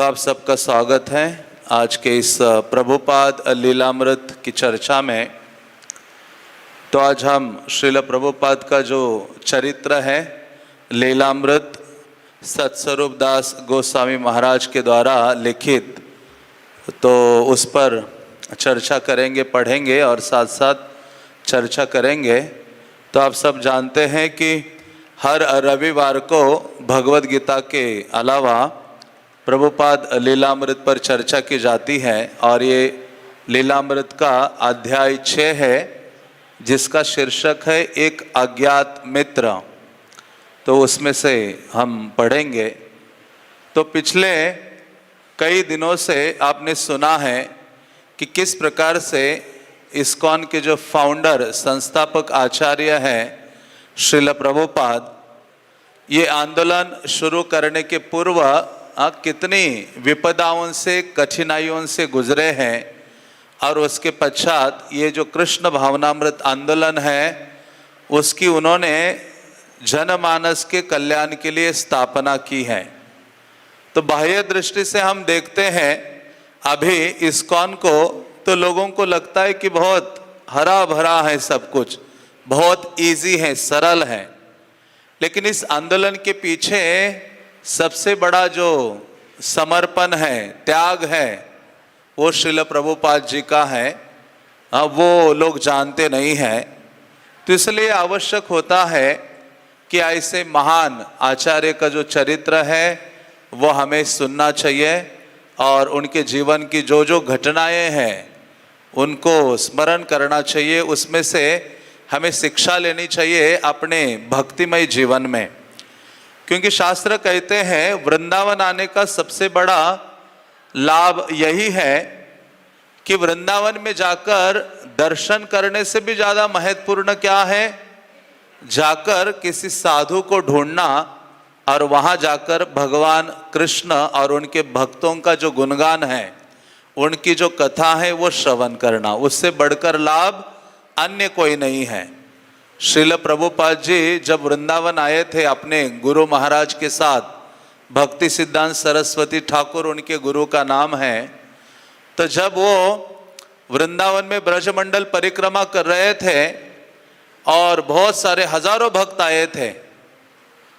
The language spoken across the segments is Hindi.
आप सबका स्वागत है आज के इस प्रभुपाद लीलामृत की चर्चा में। तो आज हम श्रील प्रभुपाद का जो चरित्र है लीलामृत सत्स्वरूप दास गोस्वामी महाराज के द्वारा लिखित, तो उस पर चर्चा करेंगे, पढ़ेंगे और साथ साथ चर्चा करेंगे। तो आप सब जानते हैं कि हर रविवार को भगवद गीता के अलावा प्रभुपाद लीलामृत पर चर्चा की जाती है और ये लीलामृत का अध्याय 6 है जिसका शीर्षक है एक अज्ञात मित्र। तो उसमें से हम पढ़ेंगे। तो पिछले कई दिनों से आपने सुना है कि किस प्रकार से इस्कॉन के जो फाउंडर संस्थापक आचार्य हैं श्रील प्रभुपाद, ये आंदोलन शुरू करने के पूर्व कितनी विपदाओं से, कठिनाइयों से गुजरे हैं और उसके पश्चात ये जो कृष्ण भावनामृत आंदोलन है उसकी उन्होंने जनमानस के कल्याण के लिए स्थापना की है। तो बाह्य दृष्टि से हम देखते हैं अभी इस्कॉन को, तो लोगों को लगता है कि बहुत हरा भरा है, सब कुछ बहुत इजी है, सरल है। लेकिन इस आंदोलन के पीछे सबसे बड़ा जो समर्पण है, त्याग है, वो श्रील प्रभुपाद जी का है। वो लोग जानते नहीं हैं। तो इसलिए आवश्यक होता है कि ऐसे महान आचार्य का जो चरित्र है वो हमें सुनना चाहिए और उनके जीवन की जो जो घटनाएं हैं उनको स्मरण करना चाहिए। उसमें से हमें शिक्षा लेनी चाहिए अपने भक्तिमय जीवन में, क्योंकि शास्त्र कहते हैं वृंदावन आने का सबसे बड़ा लाभ यही है कि वृंदावन में जाकर दर्शन करने से भी ज़्यादा महत्वपूर्ण क्या है, जाकर किसी साधु को ढूंढना और वहाँ जाकर भगवान कृष्ण और उनके भक्तों का जो गुणगान है, उनकी जो कथा है वो श्रवण करना। उससे बढ़कर लाभ अन्य कोई नहीं है। श्रील प्रभुपाद जी जब वृंदावन आए थे अपने गुरु महाराज के साथ, भक्ति सिद्धांत सरस्वती ठाकुर उनके गुरु का नाम है, तो जब वो वृंदावन में ब्रजमंडल परिक्रमा कर रहे थे और बहुत सारे हजारों भक्त आए थे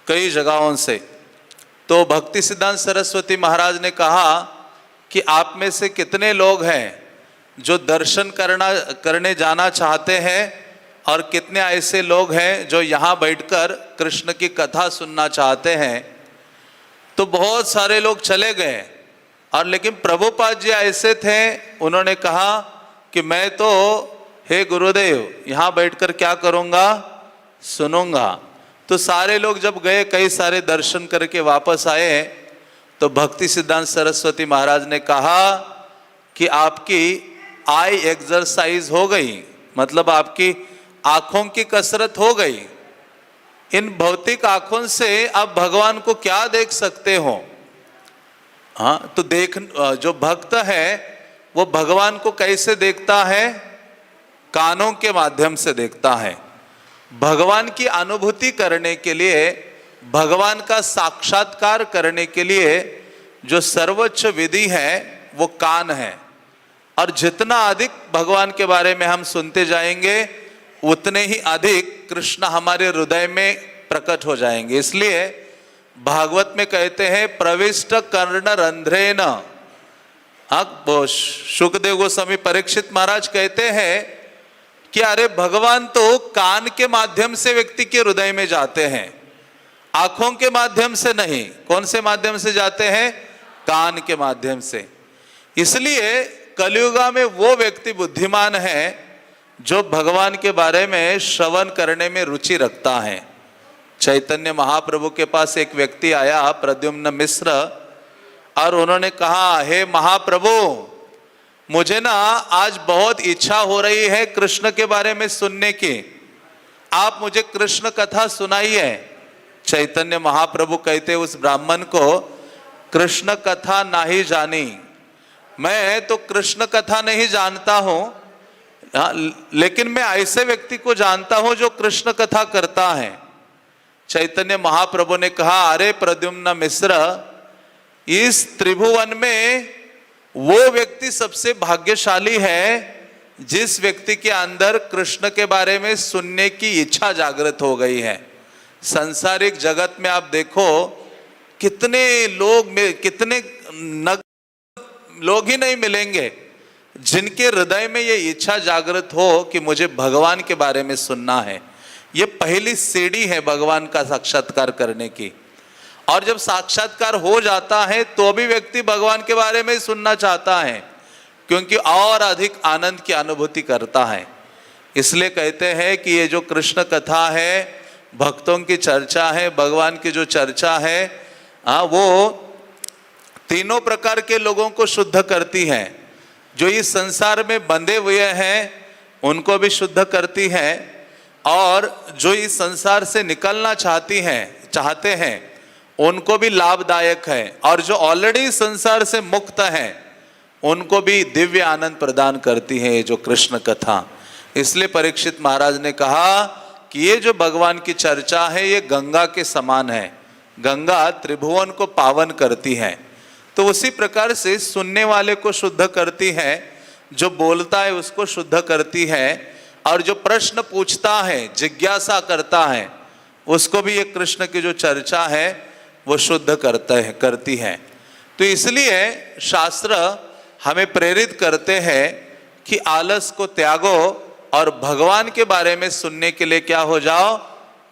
कई जगहों से, तो भक्ति सिद्धांत सरस्वती महाराज ने कहा कि आप में से कितने लोग हैं जो दर्शन करने जाना चाहते हैं और कितने ऐसे लोग हैं जो यहाँ बैठकर कृष्ण की कथा सुनना चाहते हैं। तो बहुत सारे लोग चले गए और लेकिन प्रभुपाद जी ऐसे थे, उन्होंने कहा कि मैं तो हे गुरुदेव यहाँ बैठकर क्या करूँगा, सुनूंगा। तो सारे लोग जब गए, कई सारे दर्शन करके वापस आए, तो भक्ति सिद्धांत सरस्वती महाराज ने कहा कि आपकी आई एक्सरसाइज हो गई, मतलब आपकी आंखों की कसरत हो गई। इन भौतिक आंखों से आप भगवान को क्या देख सकते हो। हाँ, तो जो भक्त है वो भगवान को कैसे देखता है, कानों के माध्यम से देखता है। भगवान की अनुभूति करने के लिए, भगवान का साक्षात्कार करने के लिए जो सर्वोच्च विधि है वो कान है। और जितना अधिक भगवान के बारे में हम सुनते जाएंगे उतने ही अधिक कृष्ण हमारे हृदय में प्रकट हो जाएंगे। इसलिए भागवत में कहते हैं प्रविष्ट कर्ण रंध्रेन। शुकदेव गोस्वामी परीक्षित महाराज कहते हैं कि अरे भगवान तो कान के माध्यम से व्यक्ति के हृदय में जाते हैं, आंखों के माध्यम से नहीं। कौन से माध्यम से जाते हैं? कान के माध्यम से। इसलिए कलियुगा में वो व्यक्ति बुद्धिमान है जो भगवान के बारे में श्रवण करने में रुचि रखता है। चैतन्य महाप्रभु के पास एक व्यक्ति आया, प्रद्युम्न मिश्र, और उन्होंने कहा, हे महाप्रभु, मुझे ना आज बहुत इच्छा हो रही है कृष्ण के बारे में सुनने की, आप मुझे कृष्ण कथा सुनाइए। चैतन्य महाप्रभु कहते उस ब्राह्मण को, कृष्ण कथा नहीं जानी, मैं तो कृष्ण कथा नहीं जानता हूं, लेकिन मैं ऐसे व्यक्ति को जानता हूं जो कृष्ण कथा करता है। चैतन्य महाप्रभु ने कहा, अरे प्रद्युम्न मिश्र, इस त्रिभुवन में वो व्यक्ति सबसे भाग्यशाली है जिस व्यक्ति के अंदर कृष्ण के बारे में सुनने की इच्छा जागृत हो गई है। सांसारिक जगत में आप देखो कितने लोग कितने लोग ही नहीं मिलेंगे जिनके हृदय में ये इच्छा जागृत हो कि मुझे भगवान के बारे में सुनना है। ये पहली सीढ़ी है भगवान का साक्षात्कार करने की। और जब साक्षात्कार हो जाता है तो भी व्यक्ति भगवान के बारे में सुनना चाहता है, क्योंकि और अधिक आनंद की अनुभूति करता है। इसलिए कहते हैं कि ये जो कृष्ण कथा है, भक्तों की चर्चा है, भगवान की जो चर्चा है, वो तीनों प्रकार के लोगों को शुद्ध करती है। जो इस संसार में बंधे हुए हैं उनको भी शुद्ध करती है, और जो इस संसार से निकलना चाहते हैं उनको भी लाभदायक है, और जो ऑलरेडी संसार से मुक्त हैं उनको भी दिव्य आनंद प्रदान करती है ये जो कृष्ण कथा। इसलिए परीक्षित महाराज ने कहा कि ये जो भगवान की चर्चा है ये गंगा के समान है। गंगा त्रिभुवन को पावन करती है, तो उसी प्रकार से सुनने वाले को शुद्ध करती है, जो बोलता है उसको शुद्ध करती है, और जो प्रश्न पूछता है, जिज्ञासा करता है, उसको भी ये कृष्ण की जो चर्चा है वो शुद्ध करती है। तो इसलिए शास्त्र हमें प्रेरित करते हैं कि आलस को त्यागो और भगवान के बारे में सुनने के लिए क्या हो जाओ,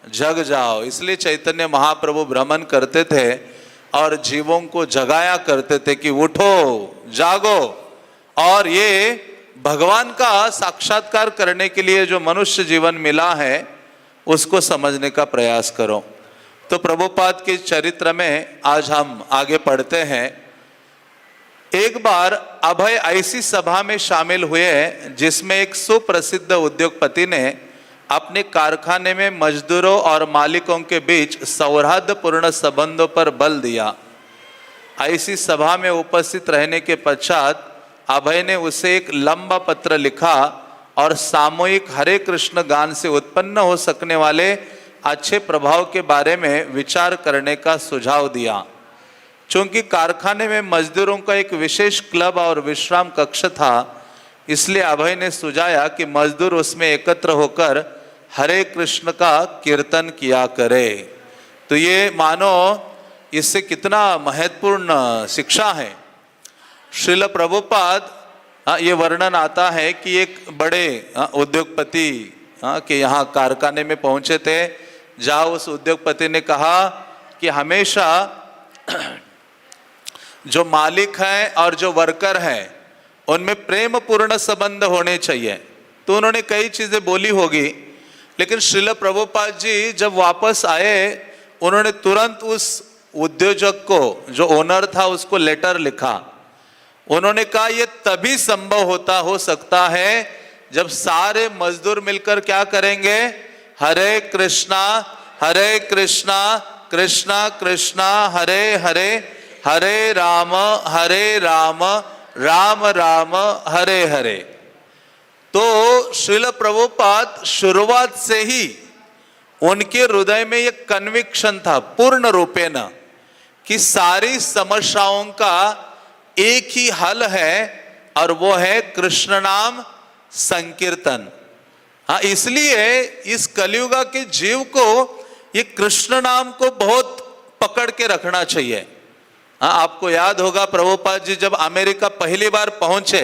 जग जाओ। इसलिए चैतन्य महाप्रभु भ्रमण करते थे और जीवों को जगाया करते थे कि उठो, जागो, और ये भगवान का साक्षात्कार करने के लिए जो मनुष्य जीवन मिला है उसको समझने का प्रयास करो। तो प्रभुपाद के चरित्र में आज हम आगे पढ़ते हैं। एक बार अभय ऐसी सभा में शामिल हुए जिसमें एक सुप्रसिद्ध उद्योगपति ने अपने कारखाने में मजदूरों और मालिकों के बीच सौहार्दपूर्ण संबंधों पर बल दिया। ऐसी सभा में उपस्थित रहने के पश्चात अभय ने उसे एक लंबा पत्र लिखा और सामूहिक हरे कृष्ण गान से उत्पन्न हो सकने वाले अच्छे प्रभाव के बारे में विचार करने का सुझाव दिया। चूंकि कारखाने में मजदूरों का एक विशेष क्लब और विश्राम कक्ष था, इसलिए अभय ने सुझाया कि मजदूर उसमें एकत्र होकर हरे कृष्ण का कीर्तन किया करे। तो ये मानो इससे कितना महत्वपूर्ण शिक्षा है। श्रील प्रभुपाद ये वर्णन आता है कि एक बड़े उद्योगपति के यहाँ कारखाने में पहुंचे थे, जहाँ उस उद्योगपति ने कहा कि हमेशा जो मालिक है और जो वर्कर है उनमें प्रेम पूर्ण संबंध होने चाहिए। तो उन्होंने कई चीजें बोली होगी, लेकिन श्रील प्रभुपाद जी जब वापस आए उन्होंने तुरंत उस उद्योजक को, जो ओनर था, उसको लेटर लिखा। उन्होंने कहा ये तभी संभव हो सकता है जब सारे मजदूर मिलकर क्या करेंगे, हरे कृष्णा कृष्णा कृष्णा हरे हरे, हरे राम राम राम हरे हरे। तो श्रील प्रभुपाद शुरुआत से ही उनके हृदय में एक कन्विक्शन था पूर्ण रूपेण कि सारी समस्याओं का एक ही हल है और वो है कृष्ण नाम संकीर्तन। हाँ, इसलिए इस कलियुगा के जीव को ये कृष्ण नाम को बहुत पकड़ के रखना चाहिए। हाँ, आपको याद होगा प्रभुपाद जी जब अमेरिका पहली बार पहुंचे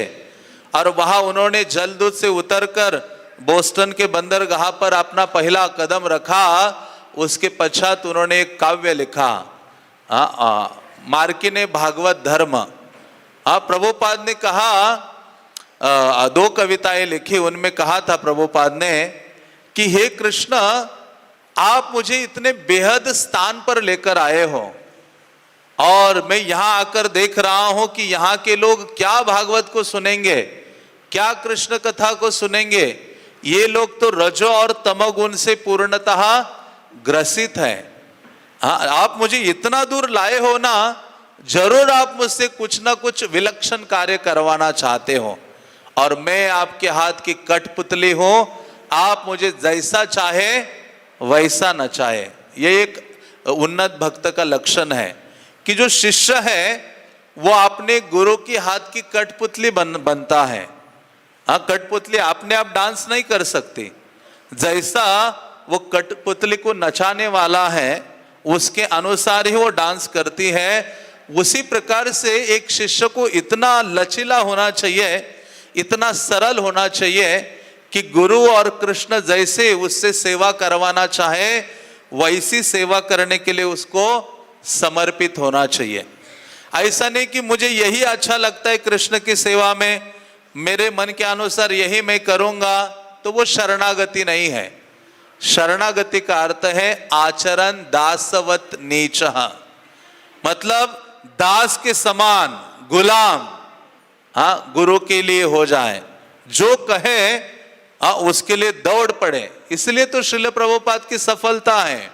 और वहां उन्होंने जलदूत से उतरकर बोस्टन के बंदरगाह पर अपना पहला कदम रखा, उसके पश्चात उन्होंने एक काव्य लिखा, मार्किने भागवत धर्म। प्रभुपाद ने कहा, दो कविताएं लिखी, उनमें कहा था प्रभुपाद ने कि हे कृष्ण, आप मुझे इतने बेहद स्थान पर लेकर आए हो और मैं यहाँ आकर देख रहा हूं कि यहाँ के लोग क्या भागवत को सुनेंगे, क्या कृष्ण कथा को सुनेंगे। ये लोग तो रजो और तमोगुण से पूर्णतः ग्रसित है। हाँ, आप मुझे इतना दूर लाए हो ना, जरूर आप मुझसे कुछ ना कुछ विलक्षण कार्य करवाना चाहते हो और मैं आपके हाथ की कठपुतली हूं, आप मुझे जैसा चाहे वैसा न चाहे। ये एक उन्नत भक्त का लक्षण है कि जो शिष्य है वो अपने गुरु की हाथ की कठपुतली बनता है। हाँ, कठपुतली अपने आप डांस नहीं कर सकती। जैसा वो कठपुतली को नचाने वाला है उसके अनुसार ही वो डांस करती है। उसी प्रकार से एक शिष्य को इतना लचीला होना चाहिए, इतना सरल होना चाहिए कि गुरु और कृष्ण जैसे उससे सेवा करवाना चाहे वैसी सेवा करने के लिए उसको समर्पित होना चाहिए। ऐसा नहीं कि मुझे यही अच्छा लगता है कृष्ण की सेवा में, मेरे मन के अनुसार यही मैं करूंगा, तो वो शरणागति नहीं है। शरणागति का अर्थ है आचरण दासवत नीचः, मतलब दास के समान गुलाम, हाँ, गुरु के लिए हो जाए, जो कहे हाँ उसके लिए दौड़ पड़े। इसलिए तो श्रील प्रभुपाद की सफलता है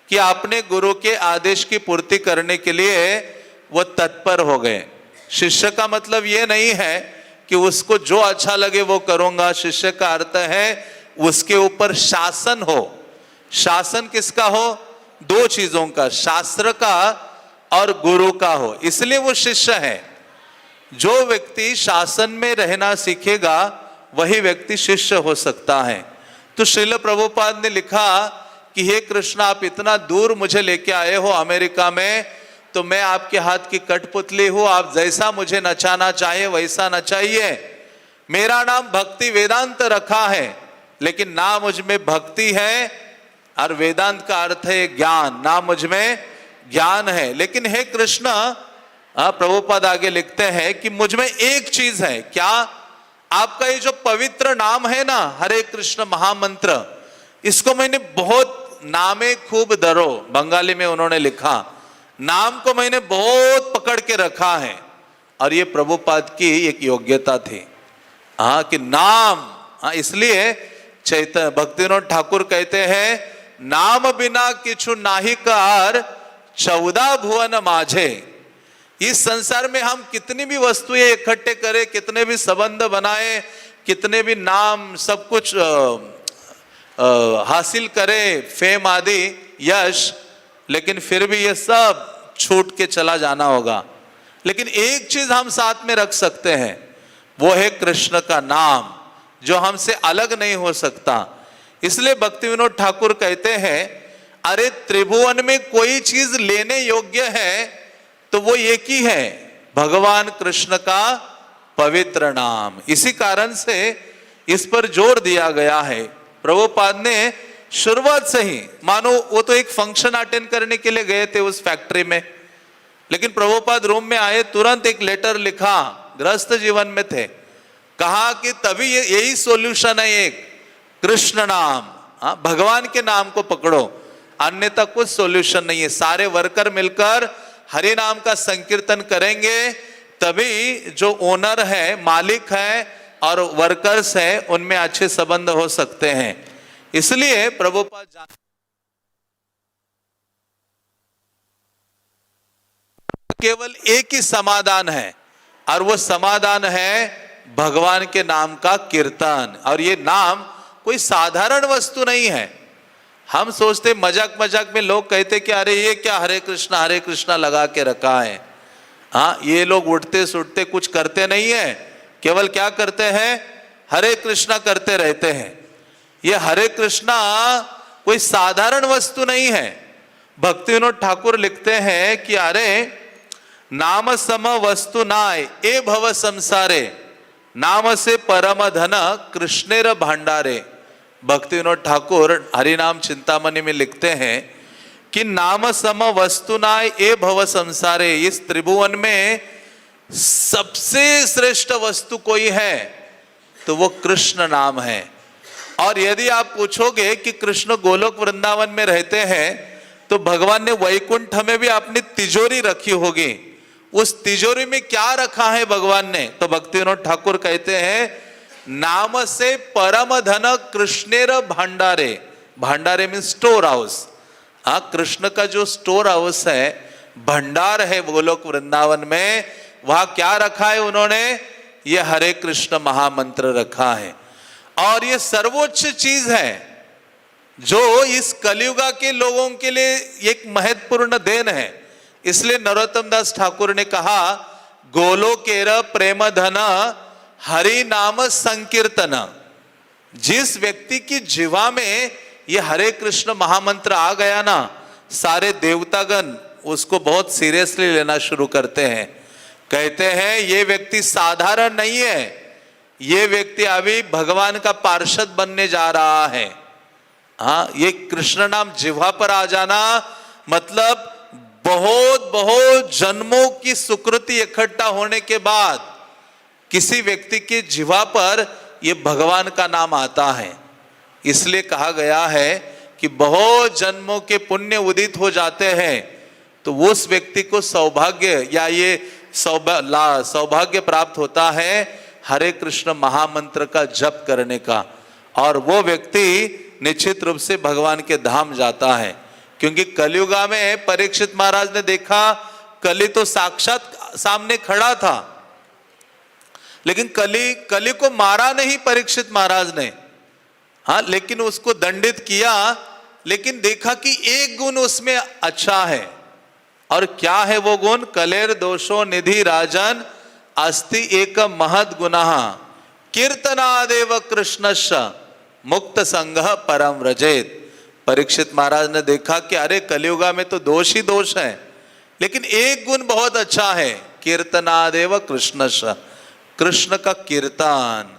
कि अपने गुरु के आदेश की पूर्ति करने के लिए वो तत्पर हो गए। शिष्य का मतलब ये नहीं है कि उसको जो अच्छा लगे वो करूंगा। शिष्य का अर्थ है उसके ऊपर शासन हो। शासन किसका हो? दो चीजों का, शास्त्र का और गुरु का हो, इसलिए वो शिष्य है। जो व्यक्ति शासन में रहना सीखेगा वही व्यक्ति शिष्य हो सकता है। तो श्रील प्रभुपाद ने लिखा कि हे कृष्ण, आप इतना दूर मुझे लेके आए हो अमेरिका में, तो मैं आपके हाथ की कठपुतली हूं, आप जैसा मुझे नचाना चाहे वैसा नचाइए। मेरा नाम भक्ति वेदांत रखा है, लेकिन ना मुझ में भक्ति है और वेदांत का अर्थ है ज्ञान, ना मुझ में ज्ञान है। लेकिन हे कृष्ण, प्रभुपाद आगे लिखते हैं कि मुझ में एक चीज है। क्या? आपका ये जो पवित्र नाम है ना, हरे कृष्ण महामंत्र, इसको मैंने बहुत नामे खूब धरो, बंगाली में उन्होंने लिखा, नाम को मैंने बहुत पकड़ के रखा है। और ये प्रभुपाद की एक योग्यता थी, हाँ, कि नाम, हाँ, इसलिए चैतन्य भक्तिविनोद ठाकुर कहते हैं, नाम बिना किछु नाहि कार 14 भुवन माझे। इस संसार में हम कितनी भी वस्तुएं इकट्ठे करें, कितने भी संबंध बनाए, कितने भी नाम, सब कुछ हासिल करें, फेम आदि, यश, लेकिन फिर भी ये सब छूट के चला जाना होगा। लेकिन एक चीज हम साथ में रख सकते हैं, वो है कृष्ण का नाम, जो हमसे अलग नहीं हो सकता। इसलिए भक्तिविनोद ठाकुर कहते हैं, अरे त्रिभुवन में कोई चीज लेने योग्य है तो वो एक ही है, भगवान कृष्ण का पवित्र नाम। इसी कारण से इस पर जोर दिया गया है। प्रभुपाद ने शुरुआत से ही, मानो वो तो एक फंक्शन अटेंड करने के लिए गए थे उस फैक्ट्री में, लेकिन प्रभुपाद रूम में आए, तुरंत एक लेटर लिखा, गृहस्थ जीवन में थे, कहा कि तभी यही सॉल्यूशन है, एक कृष्ण नाम, हाँ, भगवान के नाम को पकड़ो, अन्यथा कुछ सॉल्यूशन नहीं है। सारे वर्कर मिलकर हरि नाम का संकीर्तन करेंगे, तभी जो ओनर है, मालिक है और वर्कर्स है, उनमें अच्छे संबंध हो सकते हैं। इसलिए प्रभुपाद केवल एक ही समाधान है, और वो समाधान है भगवान के नाम का कीर्तन। और ये नाम कोई साधारण वस्तु नहीं है। हम सोचते, मजाक मजाक में लोग कहते कि अरे ये क्या हरे कृष्णा लगा के रखा है। हाँ, ये लोग उठते सुटते कुछ करते नहीं है, केवल क्या करते हैं? हरे कृष्णा करते रहते हैं। ये हरे कृष्णा कोई साधारण वस्तु नहीं है। भक्तिविनोद ठाकुर लिखते हैं कि अरे नाम सम वस्तु नाय ए भव संसारे, नाम से परम धन कृष्णेर भांडारे। भक्तिविनोद ठाकुर हरिनाम चिंतामणि में लिखते हैं कि नाम सम वस्तु नाय ए भव संसारे, इस त्रिभुवन में सबसे श्रेष्ठ वस्तु कोई है तो वो कृष्ण नाम है। और यदि आप पूछोगे कि कृष्ण गोलोक वृंदावन में रहते हैं तो भगवान ने वैकुंठ में भी अपनी तिजोरी रखी होगी, उस तिजोरी में क्या रखा है भगवान ने? तो भक्तिविनोद ठाकुर कहते हैं, नाम से परम धन कृष्णेर भांडारे। भांडारे मीन स्टोर हाउस। हाँ, कृष्ण का जो स्टोर हाउस है, भंडार है गोलोक वृंदावन में, वहां क्या रखा है उन्होंने? ये हरे कृष्ण महामंत्र रखा है। और ये सर्वोच्च चीज है जो इस कलियुगा के लोगों के लिए एक महत्वपूर्ण देन है। इसलिए नरोत्तम दास ठाकुर ने कहा गोलोकेर प्रेम धन हरि नाम संकीर्तन। जिस व्यक्ति की जीवा में ये हरे कृष्ण महामंत्र आ गया ना, सारे देवतागण उसको बहुत सीरियसली लेना शुरू करते हैं। कहते हैं ये व्यक्ति साधारण नहीं है, ये व्यक्ति अभी भगवान का पार्षद बनने जा रहा है। हाँ, ये कृष्ण नाम जिह्वा पर आ जाना मतलब बहुत बहुत जन्मों की सुकृति इकट्ठा होने के बाद किसी व्यक्ति के जिह्वा पर ये भगवान का नाम आता है। इसलिए कहा गया है कि बहुत जन्मों के पुण्य उदित हो जाते हैं तो उस व्यक्ति को सौभाग्य या ये सौभाग्य प्राप्त होता है हरे कृष्ण महामंत्र का जप करने का, और वो व्यक्ति निश्चित रूप से भगवान के धाम जाता है। क्योंकि कलियुगा में परीक्षित महाराज ने देखा, कली तो साक्षात सामने खड़ा था, लेकिन कली को मारा नहीं परीक्षित महाराज ने। हाँ, लेकिन उसको दंडित किया, लेकिन देखा कि एक गुण उसमें अच्छा है। और क्या है वो गुण? कलेर दोषो निधि राजन अस्ति एक महद गुणः कीर्तनादेव कृष्णश्च मुक्त संग परम व्रजेत। परीक्षित महाराज ने देखा कि अरे कलियुगा में तो दोष ही दोष है, लेकिन एक गुण बहुत अच्छा है, कीर्तनादेव कृष्णश्च, कृष्ण का कीर्तन।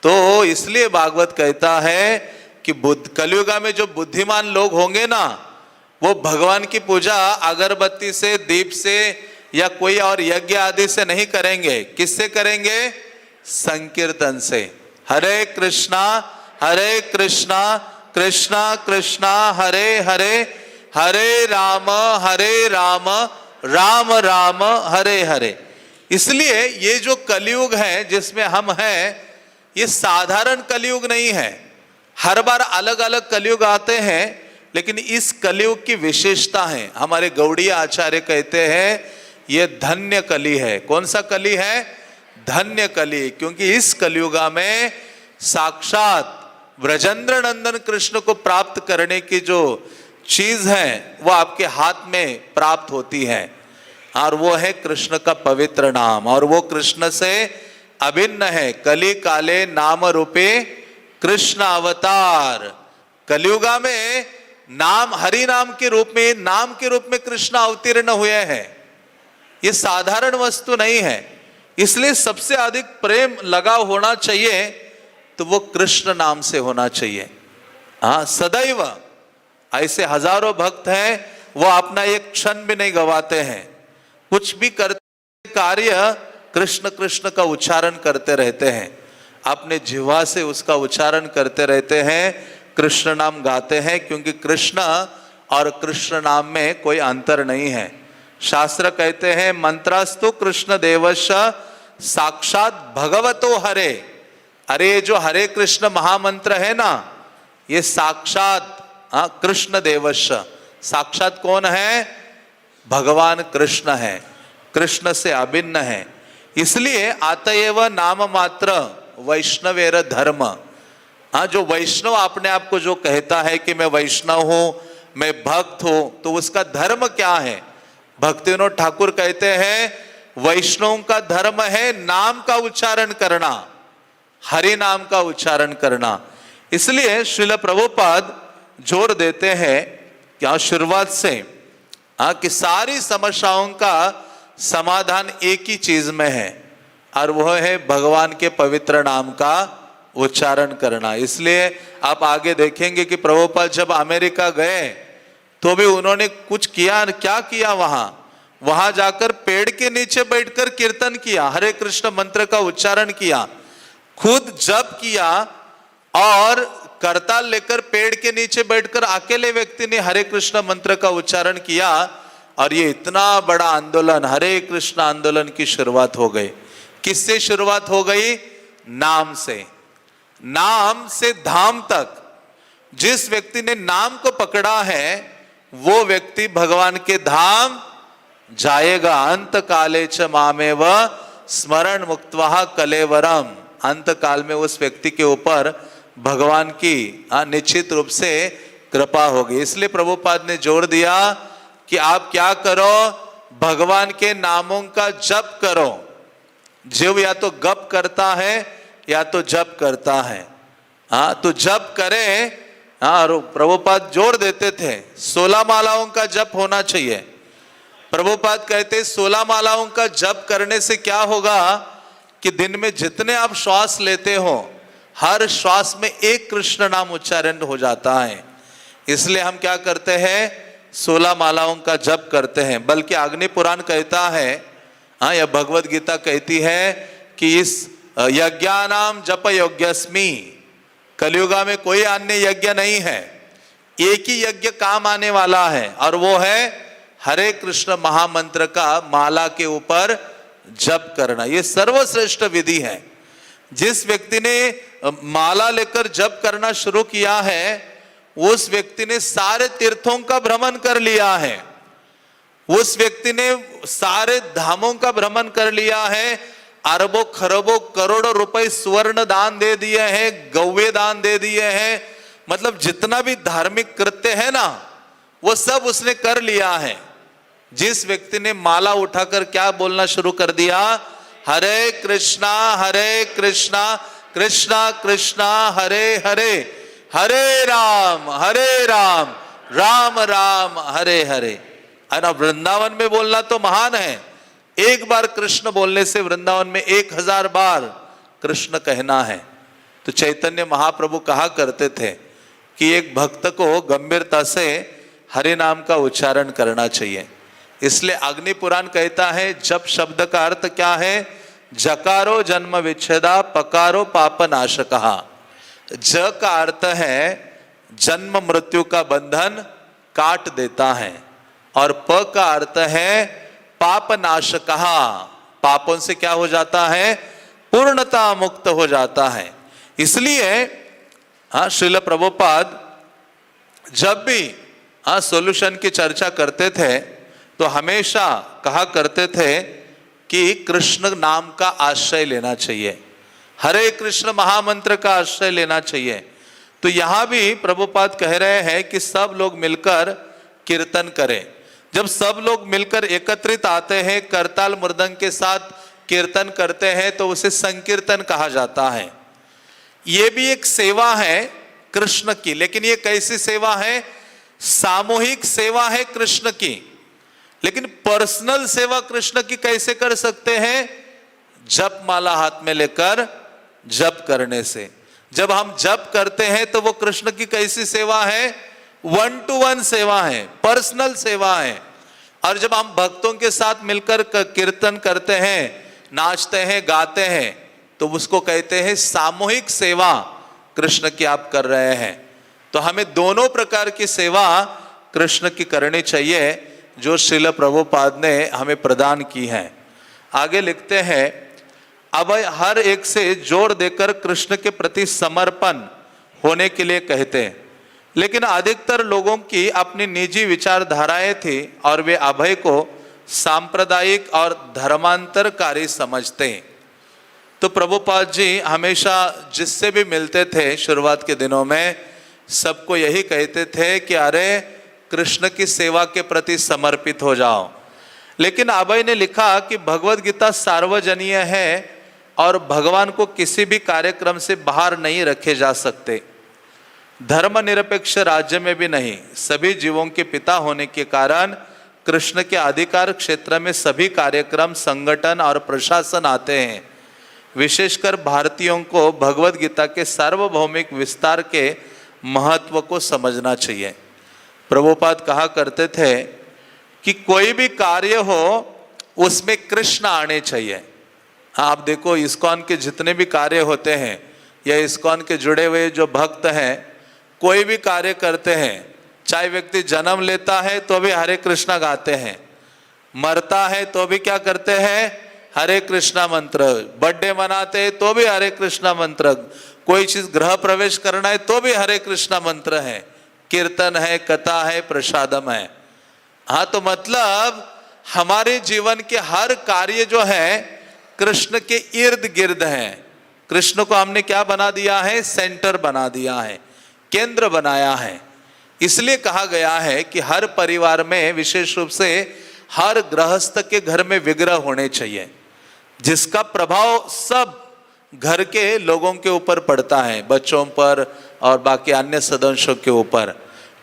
तो इसलिए भागवत कहता है कि कलियुगा में जो बुद्धिमान लोग होंगे ना, वो भगवान की पूजा अगरबत्ती से, दीप से या कोई और यज्ञ आदि से नहीं करेंगे। किससे करेंगे? संकीर्तन से। हरे कृष्णा कृष्णा कृष्णा हरे हरे, हरे राम राम राम हरे हरे। इसलिए ये जो कलियुग है जिसमें हम हैं, ये साधारण कलियुग नहीं है। हर बार अलग अलग कलियुग आते हैं, लेकिन इस कलियुग की विशेषता है। हमारे गौड़ीय आचार्य कहते हैं ये धन्य कली है। कौन सा कली है? धन्य कली। क्योंकि इस कलियुगा में साक्षात ब्रजेंद्र नंदन कृष्ण को प्राप्त करने की जो चीज है वो आपके हाथ में प्राप्त होती है, और वो है कृष्ण का पवित्र नाम। और वो कृष्ण से अभिन्न है। कली काले नाम रूपे कृष्ण अवतार। कलियुगा में नाम, हरि नाम के रूप में, नाम के रूप में कृष्ण अवतीर्ण हुए हैं। ये साधारण वस्तु नहीं है। इसलिए सबसे अधिक प्रेम लगाव होना चाहिए तो वो कृष्ण नाम से होना चाहिए। हाँ, सदैव ऐसे हजारों भक्त हैं, वो अपना एक क्षण भी नहीं गवाते हैं। कुछ भी करते कार्य कृष्ण कृष्ण का उच्चारण करते रहते हैं, अपने जिह्वा से उसका उच्चारण करते रहते हैं, कृष्ण नाम गाते हैं। क्योंकि कृष्ण और कृष्ण नाम में कोई अंतर नहीं है। शास्त्र कहते हैं मंत्रास्तु कृष्ण देवस्य साक्षात भगवतो हरे। अरे ये जो हरे कृष्ण महामंत्र है ना, ये साक्षात कृष्ण देवस्य, साक्षात कौन है? भगवान कृष्ण है, कृष्ण से अभिन्न है। इसलिए अतएव नाम मात्र वैष्णवेर धर्म। हाँ, जो वैष्णव अपने आप को जो कहता है कि मैं वैष्णव हूं, मैं भक्त हूं, तो उसका धर्म क्या है? भक्तिविनोद ठाकुर कहते हैं वैष्णव का धर्म है नाम का उच्चारण करना, हरि नाम का उच्चारण करना। इसलिए श्रील प्रभुपाद जोर देते हैं कि शुरुआत से कि सारी समस्याओं का समाधान एक ही चीज में है, और वह है भगवान के पवित्र नाम का उच्चारण करना। इसलिए आप आगे देखेंगे कि प्रभुपाद जब अमेरिका गए तो भी उन्होंने कुछ किया। क्या किया? वहां जाकर पेड़ के नीचे बैठकर कीर्तन किया, हरे कृष्ण मंत्र का उच्चारण किया, खुद जप किया, और करताल लेकर पेड़ के नीचे बैठकर अकेले व्यक्ति ने हरे कृष्ण मंत्र का उच्चारण किया। और ये इतना बड़ा आंदोलन, हरे कृष्ण आंदोलन की शुरुआत हो गई। किससे शुरुआत हो गई? नाम से। नाम से धाम तक जिस व्यक्ति ने नाम को पकड़ा है वो व्यक्ति भगवान के धाम जाएगा। अंत काले च मामेव स्मरण मुक्त्वा कलेवरम। अंत काल में उस व्यक्ति के ऊपर भगवान की निश्चित रूप से कृपा होगी। इसलिए प्रभुपाद ने जोर दिया कि आप क्या करो, भगवान के नामों का जप करो। जीव या तो गप करता है या तो जप करता है। हाँ, तो जप करें। हाँ, और प्रभुपाद जोर देते थे 16 मालाओं का जप होना चाहिए। प्रभुपाद कहते 16 मालाओं का जप करने से क्या होगा कि दिन में जितने आप श्वास लेते हो, हर श्वास में एक कृष्ण नाम उच्चारण हो जाता है। इसलिए हम क्या करते हैं, 16 मालाओं का जप करते हैं। बल्कि अग्नि पुराण कहता है, हाँ, या भगवत गीता कहती है कि इस यज्ञानाम जप योग्यस्मि, कलयुगा में कोई अन्य यज्ञ नहीं है, एक ही यज्ञ काम आने वाला है, और वो है हरे कृष्ण महामंत्र का माला के ऊपर जप करना। ये सर्वश्रेष्ठ विधि है। जिस व्यक्ति ने माला लेकर जप करना शुरू किया है, उस व्यक्ति ने सारे तीर्थों का भ्रमण कर लिया है। उस व्यक्ति ने सारे धामों का भ्रमण कर लिया है। अरबों खरबों करोड़ों रुपए स्वर्ण दान दे दिए हैं, गौवे दान दे दिए हैं। मतलब जितना भी धार्मिक कृत्य है ना, वो सब उसने कर लिया है। जिस व्यक्ति ने माला उठाकर क्या बोलना शुरू कर दिया, हरे कृष्णा कृष्णा कृष्णा हरे हरे, हरे राम राम राम हरे हरे। है ना, वृंदावन में बोलना तो महान है। एक बार कृष्ण बोलने से वृंदावन में 1000 बार कृष्ण कहना है। तो चैतन्य महाप्रभु कहा करते थे कि एक भक्त को गंभीरता से हरि नाम का उच्चारण करना चाहिए। इसलिए अग्नि पुराण कहता है जप शब्द का अर्थ क्या है, जकारो जन्म विच्छेदा, पकारो पाप नाशकहा। ज का अर्थ है जन्म मृत्यु का बंधन काट देता है, और प का अर्थ है पाप नाशकहा, पापों से क्या हो जाता है, पूर्णता मुक्त हो जाता है। इसलिए हाँ, श्रील प्रभुपाद जब भी सॉल्यूशन की चर्चा करते थे तो हमेशा कहा करते थे कि कृष्ण नाम का आश्रय लेना चाहिए, हरे कृष्ण महामंत्र का आश्रय लेना चाहिए। तो यहां भी प्रभुपाद कह रहे हैं कि सब लोग मिलकर कीर्तन करें। जब सब लोग मिलकर एकत्रित आते हैं, करताल मृदंग के साथ कीर्तन करते हैं, तो उसे संकीर्तन कहा जाता है। ये भी एक सेवा है कृष्ण की, लेकिन ये कैसी सेवा है, सामूहिक सेवा है कृष्ण की। लेकिन पर्सनल सेवा कृष्ण की कैसे कर सकते हैं, जप माला हाथ में लेकर जप करने से। जब हम जप करते हैं तो वो कृष्ण की कैसी सेवा है, 1 to 1 सेवा है, पर्सनल सेवा है। और जब हम भक्तों के साथ मिलकर कीर्तन करते हैं, नाचते हैं, गाते हैं, तो उसको कहते हैं सामूहिक सेवा कृष्ण की आप कर रहे हैं। तो हमें दोनों प्रकार की सेवा कृष्ण की करनी चाहिए, जो श्रील प्रभुपाद ने हमें प्रदान की है। आगे लिखते हैं, अब हर एक से जोर देकर कृष्ण के प्रति समर्पण होने के लिए कहते हैं। लेकिन अधिकतर लोगों की अपनी निजी विचारधाराएं थी और वे अभय को सांप्रदायिक और धर्मांतरकारी समझते हैं। तो प्रभुपाद जी हमेशा जिससे भी मिलते थे शुरुआत के दिनों में, सबको यही कहते थे कि अरे कृष्ण की सेवा के प्रति समर्पित हो जाओ। लेकिन अभय ने लिखा कि भगवत गीता सार्वजनीय है और भगवान को किसी भी कार्यक्रम से बाहर नहीं रखे जा सकते, धर्मनिरपेक्ष राज्य में भी नहीं। सभी जीवों के पिता होने के कारण कृष्ण के अधिकार क्षेत्र में सभी कार्यक्रम, संगठन और प्रशासन आते हैं। विशेषकर भारतीयों को भगवत गीता के सार्वभौमिक विस्तार के महत्व को समझना चाहिए। प्रभुपाद कहा करते थे कि कोई भी कार्य हो उसमें कृष्ण आने चाहिए। आप देखो इस्कॉन के जितने भी कार्य होते हैं या इस्कॉन के जुड़े हुए जो भक्त हैं, कोई भी कार्य करते हैं, चाहे व्यक्ति जन्म लेता है तो भी हरे कृष्णा गाते हैं, मरता है तो भी क्या करते हैं, हरे कृष्णा मंत्र, बर्थडे मनाते हैं तो भी हरे कृष्णा मंत्र, कोई चीज गृह प्रवेश करना है तो भी हरे कृष्णा मंत्र है, कीर्तन है, कथा है, प्रसादम है। हाँ, तो मतलब हमारे जीवन के हर कार्य जो है कृष्ण के इर्द गिर्द है। कृष्ण को हमने क्या बना दिया है, सेंटर बना दिया है, केंद्र बनाया है। इसलिए कहा गया है कि हर परिवार में, विशेष रूप से हर गृहस्थ के घर में विग्रह होने चाहिए, जिसका प्रभाव सब घर के लोगों के ऊपर पड़ता है, बच्चों पर और बाकी अन्य सदस्यों के ऊपर।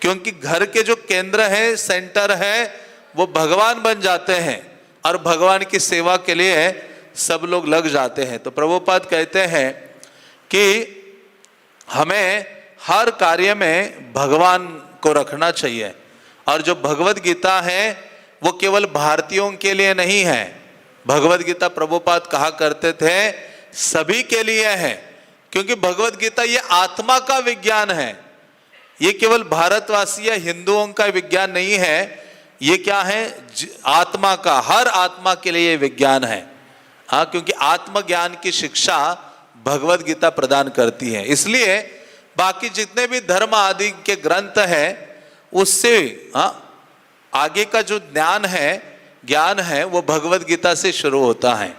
क्योंकि घर के जो केंद्र है, सेंटर है, वो भगवान बन जाते हैं और भगवान की सेवा के लिए सब लोग लग जाते हैं। तो प्रभुपाद कहते हैं कि हमें हर कार्य में भगवान को रखना चाहिए। और जो भगवत गीता है वो केवल भारतीयों के लिए नहीं है। भगवत गीता प्रभुपाद कहा करते थे सभी के लिए है, क्योंकि भगवत गीता ये आत्मा का विज्ञान है। ये केवल भारतवासी या हिंदुओं का विज्ञान नहीं है, ये क्या है, आत्मा का, हर आत्मा के लिए विज्ञान है। हाँ, क्योंकि आत्मज्ञान की शिक्षा भगवत गीता प्रदान करती है। इसलिए बाकी जितने भी धर्म आदि के ग्रंथ है उससे आगे का जो ज्ञान है वो भगवत गीता से शुरू होता है।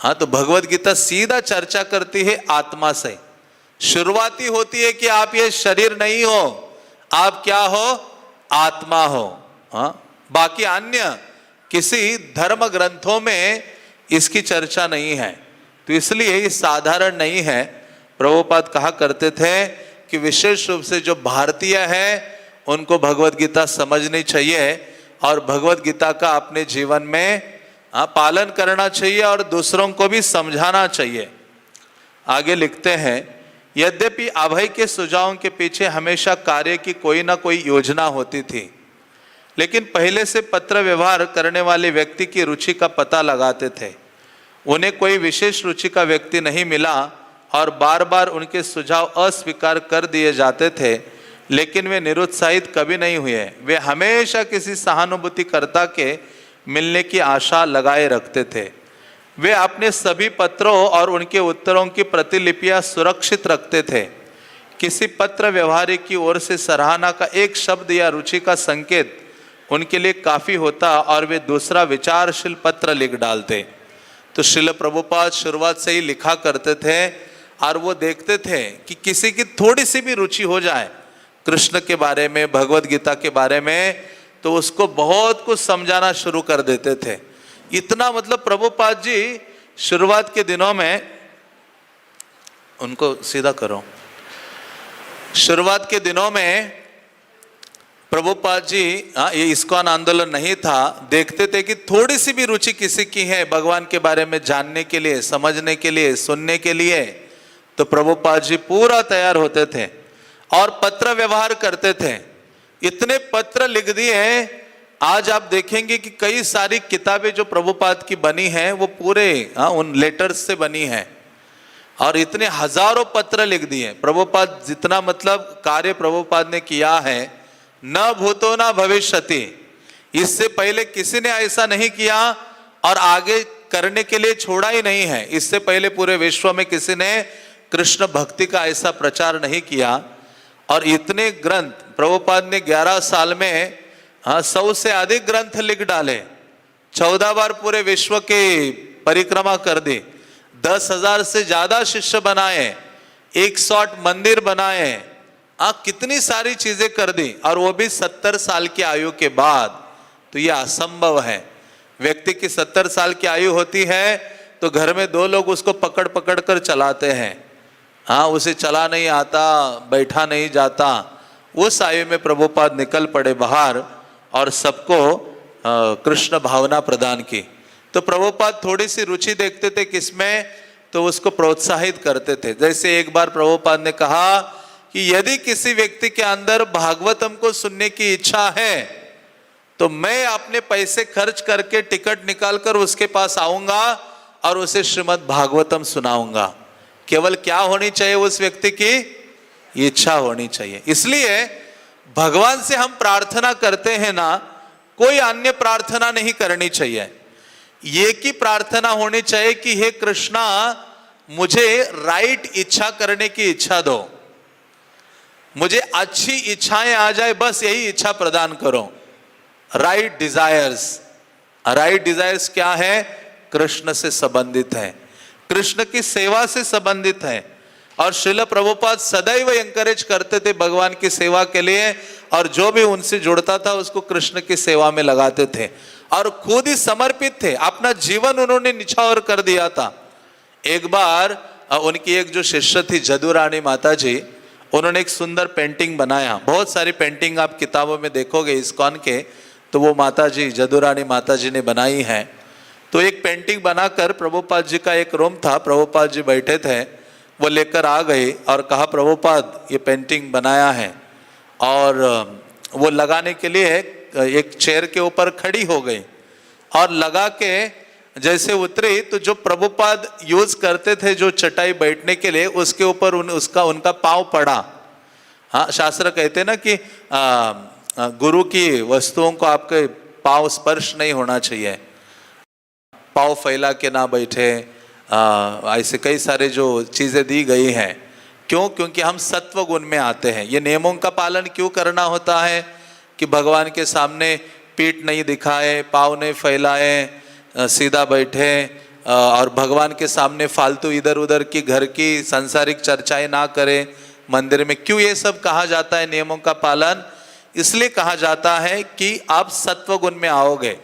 हाँ, तो भगवत गीता सीधा चर्चा करती है आत्मा से। शुरुआती होती है कि आप ये शरीर नहीं हो, आप क्या हो, आत्मा हो। हाँ, बाकी अन्य किसी धर्म ग्रंथों में इसकी चर्चा नहीं है, तो इसलिए ये साधारण नहीं है। प्रभुपाद कहा करते थे कि विशेष रूप से जो भारतीय है उनको भगवत गीता समझनी चाहिए और भगवत गीता का अपने जीवन में पालन करना चाहिए और दूसरों को भी समझाना चाहिए। आगे लिखते हैं, यद्यपि अभय के सुझावों के पीछे हमेशा कार्य की कोई ना कोई योजना होती थी, लेकिन पहले से पत्र व्यवहार करने वाले व्यक्ति की रुचि का पता लगाते थे। उन्हें कोई विशेष रुचि का व्यक्ति नहीं मिला और बार बार उनके सुझाव अस्वीकार कर दिए जाते थे, लेकिन वे निरुत्साहित कभी नहीं हुए। वे हमेशा किसी सहानुभूतिकर्ता के मिलने की आशा लगाए रखते थे। वे अपने सभी पत्रों और उनके उत्तरों की प्रतिलिपियां सुरक्षित रखते थे। किसी पत्र व्यवहारी की ओर से सराहना का एक शब्द या रुचि का संकेत उनके लिए काफ़ी होता और वे दूसरा विचारशील पत्र लिख डालते। तो श्रील प्रभुपाद शुरुआत से ही लिखा करते थे और वो देखते थे कि किसी की थोड़ी सी भी रुचि हो जाए कृष्ण के बारे में, भगवत गीता के बारे में, तो उसको बहुत कुछ समझाना शुरू कर देते थे। इतना मतलब प्रभुपाद जी शुरुआत के दिनों में, उनको सीधा करो, शुरुआत के दिनों में प्रभुपाद जी, ये इस्कॉन आंदोलन नहीं था, देखते थे कि थोड़ी सी भी रुचि किसी की है भगवान के बारे में जानने के लिए, समझने के लिए, सुनने के लिए, तो प्रभुपाद जी पूरा तैयार होते थे और पत्र व्यवहार करते थे। इतने पत्र लिख दिए हैं, आज आप देखेंगे कि कई सारी किताबें जो प्रभुपाद की बनी हैं वो पूरे उन लेटर्स से बनी हैं और इतने हजारों पत्र लिख दिए। प्रभुपाद जितना मतलब कार्य प्रभुपाद ने किया है, न भूतो न भविष्यति, इससे पहले किसी ने ऐसा नहीं किया और आगे करने के लिए छोड़ा ही नहीं है। इससे पहले पूरे विश्व में किसी ने कृष्ण भक्ति का ऐसा प्रचार नहीं किया। और इतने ग्रंथ प्रभुपाद ने 11 साल में 100 से अधिक ग्रंथ लिख डाले, 14 बार पूरे विश्व की परिक्रमा कर दी, 10,000 से ज्यादा शिष्य बनाए, 108 मंदिर बनाए, कितनी सारी चीजें कर दी, और वो भी 70 साल की आयु के बाद। तो ये असंभव है। व्यक्ति की 70 साल की आयु होती है तो घर में 2 लोग उसको पकड़ पकड़ कर चलाते हैं। उसे चला नहीं आता, बैठा नहीं जाता। उस आयु में प्रभुपाद निकल पड़े बाहर और सबको कृष्ण भावना प्रदान की। तो प्रभुपाद थोड़ी सी रुचि देखते थे किसमें, तो उसको प्रोत्साहित करते थे। जैसे एक बार प्रभुपाद ने कहा कि यदि किसी व्यक्ति के अंदर भागवतम को सुनने की इच्छा है तो मैं अपने पैसे खर्च करके टिकट निकालकर उसके पास आऊंगा और उसे श्रीमद् भागवतम सुनाऊंगा। केवल क्या होनी चाहिए, उस व्यक्ति की इच्छा होनी चाहिए। इसलिए भगवान से हम प्रार्थना करते हैं ना, कोई अन्य प्रार्थना नहीं करनी चाहिए। ये की प्रार्थना होनी चाहिए कि हे कृष्णा, मुझे राइट इच्छा करने की इच्छा दो, मुझे अच्छी इच्छाएं आ जाए, बस यही इच्छा प्रदान करो। राइट डिजायर्स, राइट डिजायर्स क्या है? कृष्ण से संबंधित है, कृष्ण की सेवा से संबंधित है। और श्रील प्रभुपाद सदैव एंकरेज करते थे भगवान की सेवा के लिए, और जो भी उनसे जुड़ता था उसको कृष्ण की सेवा में लगाते थे। और खुद ही समर्पित थे, अपना जीवन उन्होंने निछावर कर दिया था। एक बार उनकी एक जो शिष्य थी जदुरानी माता जी, उन्होंने एक सुंदर पेंटिंग बनाया। बहुत सारी पेंटिंग आप किताबों में देखोगे इस्कॉन के, तो वो माता जी जदुरानी माता जी ने बनाई है। तो एक पेंटिंग बनाकर प्रभुपाद जी का एक रूम था, प्रभुपाद जी बैठे थे, वो लेकर आ गए और कहा प्रभुपाद ये पेंटिंग बनाया है। और वो लगाने के लिए एक चेयर के ऊपर खड़ी हो गई और लगा के जैसे उतरी तो जो प्रभुपाद यूज करते थे जो चटाई बैठने के लिए, उसके ऊपर उनका पाँव पड़ा। हाँ, शास्त्र कहते हैं ना कि गुरु की वस्तुओं को आपके पाँव स्पर्श नहीं होना चाहिए, पाँव फैला के ना बैठे, ऐसे कई सारे जो चीज़ें दी गई हैं। क्यों? क्योंकि हम सत्व गुण में आते हैं। ये नियमों का पालन क्यों करना होता है कि भगवान के सामने पीठ नहीं दिखाए, पाँव नहीं फैलाए, सीधा बैठे और भगवान के सामने फालतू इधर उधर की घर की सांसारिक चर्चाएं ना करें मंदिर में। क्यों ये सब कहा जाता है नियमों का पालन? इसलिए कहा जाता है कि आप सत्व गुण में आओगे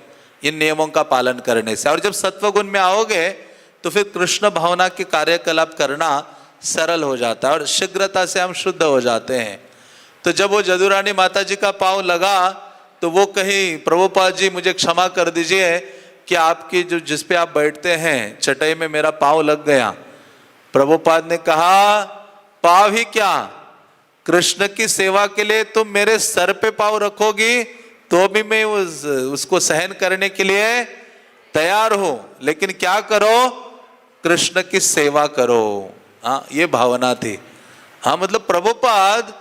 इन नियमों का पालन करने से, और जब सत्व गुण में आओगे तो फिर कृष्ण भावना के कार्यकलाप करना सरल हो जाता है और शीघ्रता से हम शुद्ध हो जाते हैं। तो जब वो जदुरानी माता जी का पाँव लगा तो वो कहीं प्रभुपाद जी मुझे क्षमा कर दीजिए कि आपकी जो जिस पे आप बैठते हैं चटाई में मेरा पाँव लग गया। प्रभुपाद ने कहा पाँव ही क्या, कृष्ण की सेवा के लिए तुम मेरे सर पे पाँव रखोगी तो भी मैं उसको सहन करने के लिए तैयार हूं, लेकिन क्या करो, कृष्ण की सेवा करो। हाँ, ये भावना थी। हाँ, मतलब प्रभुपाद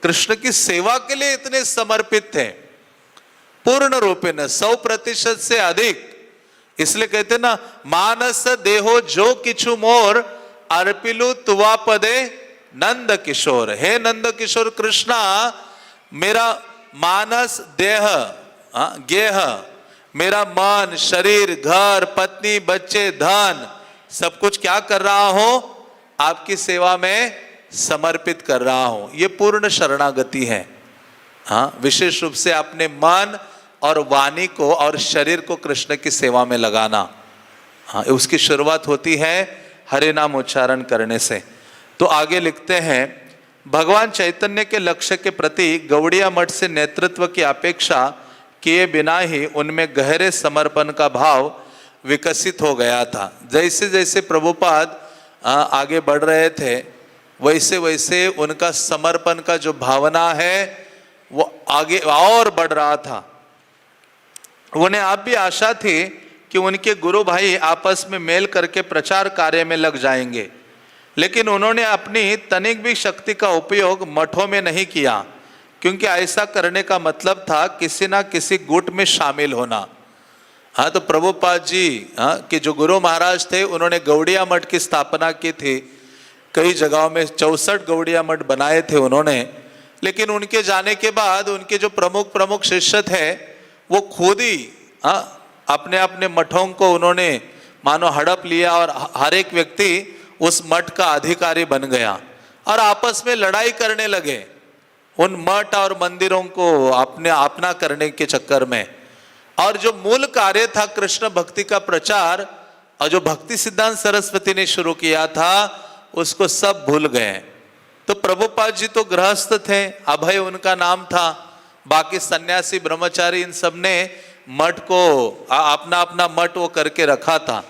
कृष्ण की सेवा के लिए इतने समर्पित थे, पूर्ण रूपेण 100% से अधिक। इसलिए कहते ना, मानस देहो जो किछु मोर अर्पिलु तुवा पदे नंद किशोर। हे नंद किशोर कृष्णा, मेरा मानस देह गेह, मेरा मन, शरीर, घर, पत्नी, बच्चे, धन, सब कुछ क्या कर रहा हूं, आपकी सेवा में समर्पित कर रहा हूं। ये पूर्ण शरणागति है। हाँ, विशेष रूप से अपने मन और वाणी को और शरीर को कृष्ण की सेवा में लगाना। हाँ, उसकी शुरुआत होती है हरे नाम उच्चारण करने से। तो आगे लिखते हैं, भगवान चैतन्य के लक्ष्य के प्रति गौड़िया मठ से नेतृत्व की अपेक्षा किए बिना ही उनमें गहरे समर्पण का भाव विकसित हो गया था। जैसे जैसे प्रभुपाद आगे बढ़ रहे थे वैसे वैसे उनका समर्पण का जो भावना है वो आगे और बढ़ रहा था। उन्हें आप भी आशा थी कि उनके गुरु भाई आपस में मेल करके प्रचार कार्य में लग जाएंगे, लेकिन उन्होंने अपनी तनिक भी शक्ति का उपयोग मठों में नहीं किया, क्योंकि ऐसा करने का मतलब था किसी ना किसी गुट में शामिल होना। हाँ, तो प्रभुपाद जी कि जो गुरु महाराज थे उन्होंने गौड़िया मठ की स्थापना की थी। कई जगहों में 64 गौड़िया मठ बनाए थे उन्होंने, लेकिन उनके जाने के बाद उनके जो प्रमुख शिष्य थे वो खुद ही अपने अपने मठों को उन्होंने मानो हड़प लिया और हर एक व्यक्ति उस मठ का अधिकारी बन गया और आपस में लड़ाई करने लगे उन मठ और मंदिरों को अपना करने के चक्कर में। और जो मूल कार्य था कृष्ण भक्ति का प्रचार और जो भक्ति सिद्धांत सरस्वती ने शुरू किया था उसको सब भूल गए। तो प्रभुपाद जी तो गृहस्थ थे, अभय उनका नाम था, बाकी सन्यासी ब्रह्मचारी इन सब ने मठ को अपना अपना मठ वो करके रखा था,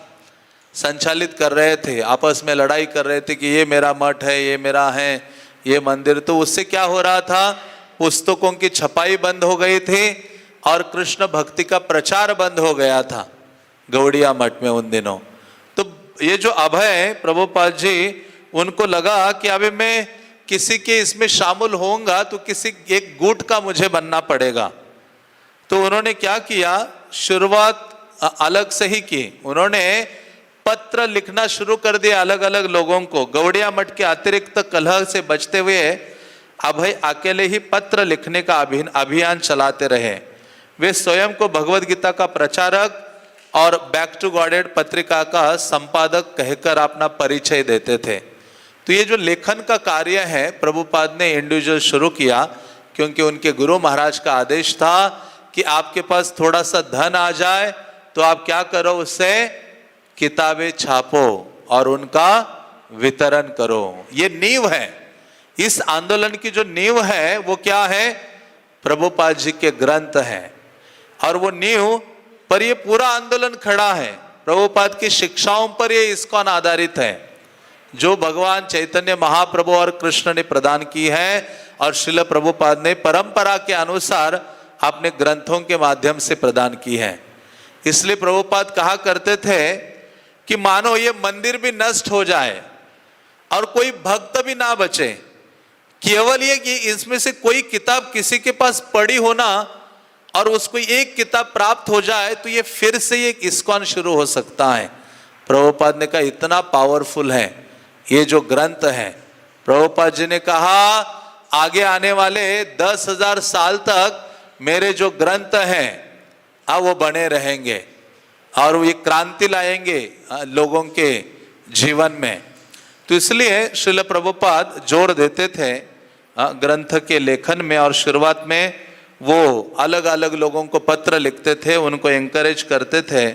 संचालित कर रहे थे, आपस में लड़ाई कर रहे थे कि ये मेरा मठ है, ये मेरा है, ये मंदिर। तो उससे क्या हो रहा था, पुस्तकों की छपाई बंद हो गई थी और कृष्ण भक्ति का प्रचार बंद हो गया था गौड़िया मठ में उन दिनों। तो ये जो अभय प्रभुपाद जी, उनको लगा कि अभी मैं किसी के इसमें शामिल होऊंगा तो किसी एक गुट का मुझे बनना पड़ेगा। तो उन्होंने क्या किया, शुरुआत अलग से ही की। उन्होंने पत्र लिखना शुरू कर दिया अलग अलग लोगों को। गौड़िया मठ के अतिरिक्त कलह से बचते हुए अभय अकेले ही पत्र लिखने का अभियान चलाते रहे। वे स्वयं को भगवद गीता का प्रचारक और बैक टू गॉडेड पत्रिका का संपादक कहकर अपना परिचय देते थे। तो ये जो लेखन का कार्य है प्रभुपाद ने इंडिविजुअल शुरू किया, क्योंकि उनके गुरु महाराज का आदेश था कि आपके पास थोड़ा सा धन आ जाए तो आप क्या करो, उससे किताबें छापो और उनका वितरण करो। ये नींव है, इस आंदोलन की जो नींव है वो क्या है, प्रभुपाद जी के ग्रंथ हैं। और वो नींव पर ये पूरा आंदोलन खड़ा है, प्रभुपाद की शिक्षाओं पर ये इस्कॉन आधारित है, जो भगवान चैतन्य महाप्रभु और कृष्ण ने प्रदान की है और श्रील प्रभुपाद ने परंपरा के अनुसार अपने ग्रंथों के माध्यम से प्रदान की है। इसलिए प्रभुपाद कहा करते थे कि मानो ये मंदिर भी नष्ट हो जाए और कोई भक्त भी ना बचे, केवल ये कि इसमें से कोई किताब किसी के पास पड़ी हो ना और उसको एक किताब प्राप्त हो जाए तो ये फिर से ये इस्कॉन शुरू हो सकता है। प्रभुपाद ने कहा इतना पावरफुल है ये जो ग्रंथ है। प्रभुपाद जी ने कहा आगे आने वाले 10,000 साल तक मेरे जो ग्रंथ हैं वो बने रहेंगे और ये क्रांति लाएंगे लोगों के जीवन में। तो इसलिए श्रील प्रभुपाद जोर देते थे ग्रंथ के लेखन में, और शुरुआत में वो अलग अलग लोगों को पत्र लिखते थे, उनको एंकरेज करते थे।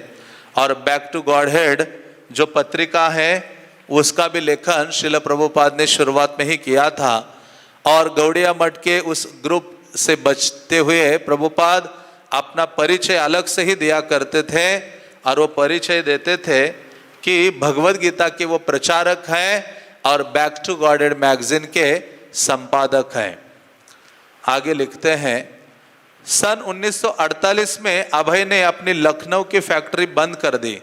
और बैक टू गॉड हेड जो पत्रिका है उसका भी लेखन श्रील प्रभुपाद ने शुरुआत में ही किया था। और गौड़िया मठ के उस ग्रुप से बचते हुए प्रभुपाद अपना परिचय अलग से ही दिया करते थे, और वो परिचय देते थे कि भगवद गीता के वो प्रचारक हैं और back to Godhead magazine के संपादक हैं। आगे लिखते हैं, सन 1948 में अभय ने अपनी लखनऊ की फैक्ट्री बंद कर दी।